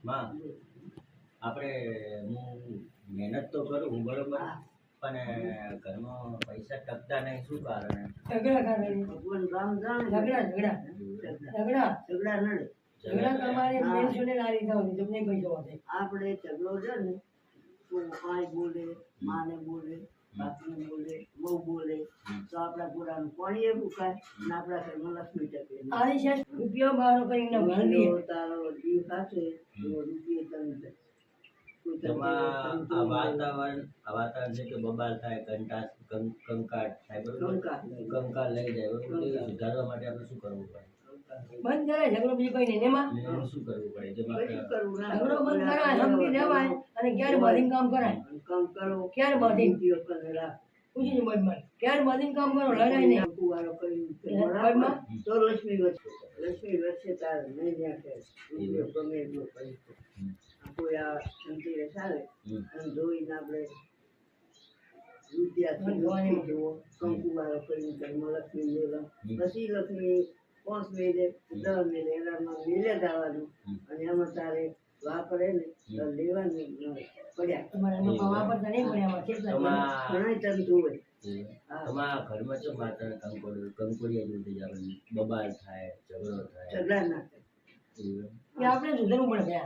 માં આપણે હું મહેનત તો કરું બરોબર, પણ ઘરમાં પૈસા ટકતા નહીં, શું કારણે? ઝઘડા કારણે. ભગવાન રામ ઝઘડા તમારે ટેન્શન લારી થાવ તમને પૈસો વધે. આપણે ઝઘડો છે ને તો આય બોલે, માને બોલે, બાપને બોલે, બહુ બોલે તો આપણા પુરાનું પાણી એ મુકાય ને આપણા ઘરમાં લક્ષ્મી ટકે. આની છે રૂપિયો બહાર કરીને ભરવી તારો જીવ ખાશે તો રૂપિયો તમને વાતાવરણ છે કે બબાલ થાય, કંકાટ થાય, બરોબર, કંકાળ લઈ જાય, બરોબર. સુધારવા માટે આપણે શું કરવું પડે? બંધ કરાય ઝઘડો બીજું કઈ નહીં. એમાં શું કરવું પડે? જેમાં ઝઘડો બંધ કરાય, સમજી લેવાય અને ક્યારે બાંધીને કામ કરાય. કામ કરો ક્યારે બાંધીને કરેલા પૂછીને મનમાં ક્યારે બાંધીને કામ કરો, લડાય નહીં. કુવારો કરી તો લક્ષ્મી વર્ષે તારે નહીં જ્યાં કે રૂપિયો ગમે એટલો પૈસો કોઈ આ સંતીરે ચાલે અને ધોઈને આપણે રૂપિયા જુઓ કંકુવારો કરીને ઘરમાં લક્ષ્મી મેળવ, પછી લક્ષ્મી 5 મિલે 10 મિલે એનામાં મિલે જવાનું અને એમાં તારે વાપરે ને તો લેવાનું પડ્યા. તમારે એનો વાપરતા નહીં પડે. આમાં કેટલા ઘણા તન જોવે તમારા ઘરમાં છે માતા કંકોડિયા જેવું થઈ જાય, બબાલ થાય, ઝઘડો થાય, ઝઘડા ના કરે એ આપણે સુધરવું પડે.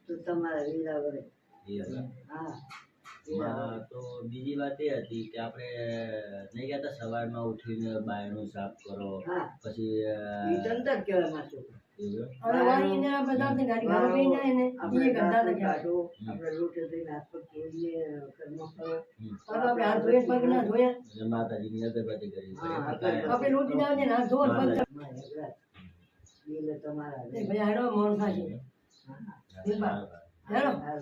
તો તમારા વીરા વડે હા. તો બીજી વાત એ હતી કે આપણે નહીં કહેતા સવારમાં ઉઠીને બાયણું સાફ કરો, પછી તંતર કહેવાય માથું હવે વાળીને આપણે જાતે ગાડી ઘરે પી જાય ને એ ગંદા થઈ જાય. આપણે રોટે થઈને હાથ પગ ધોઈએ, ઘરમાં કરો, આપણે હાથ ધોઈએ પગ ના ધોઈએ, માતાજીની અગરબત્તી કરી આપણે રોટી ના આવે ને હાથ ધોવો પગ એટલે તમારા ભાઈ હાડો મોણ થાય છે.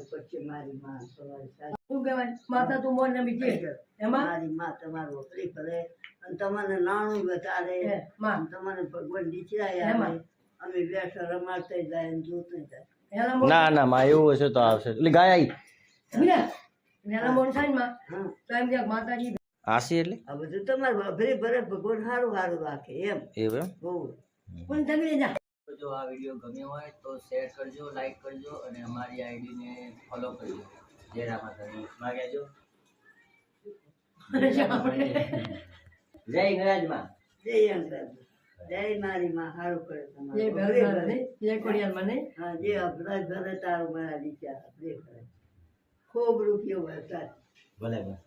પછી મારી માં તમારી સાથે શું કહેવાય માતા તું મોર ને બીજી એમાં મારી માં તમારું વખરી કરે અને તમને નાણું બતાડે, તમને ભગવાન દીકરા અમે બેઠા રમાડતા જાય અને જોતા જાય. ના ના માં એવું હશે તો આવશે. એટલે ગાય આવી તો એમ કે માતાજી આસી એટલે આ બધું તમારે ભરે ભરે ભગવાન સારું સારું રાખે એમ એવું બહુ. પણ તગડી જા. જો આ વિડીયો ગમ્યો હોય તો શેર કરજો, લાઈક કરજો અને અમારી આઈડીને ફોલો કરજો. જય રામાધણી માં કહેજો. જય ગરાજમાં, જય અંકલ, જય મારી માં સારું કરે તમારે. જય કોડિયાલ મને હા જે અભરાજ ભરે તારું મારા દીકરા ખૂબ રૂપિયો ભરતા ભલે ભલે.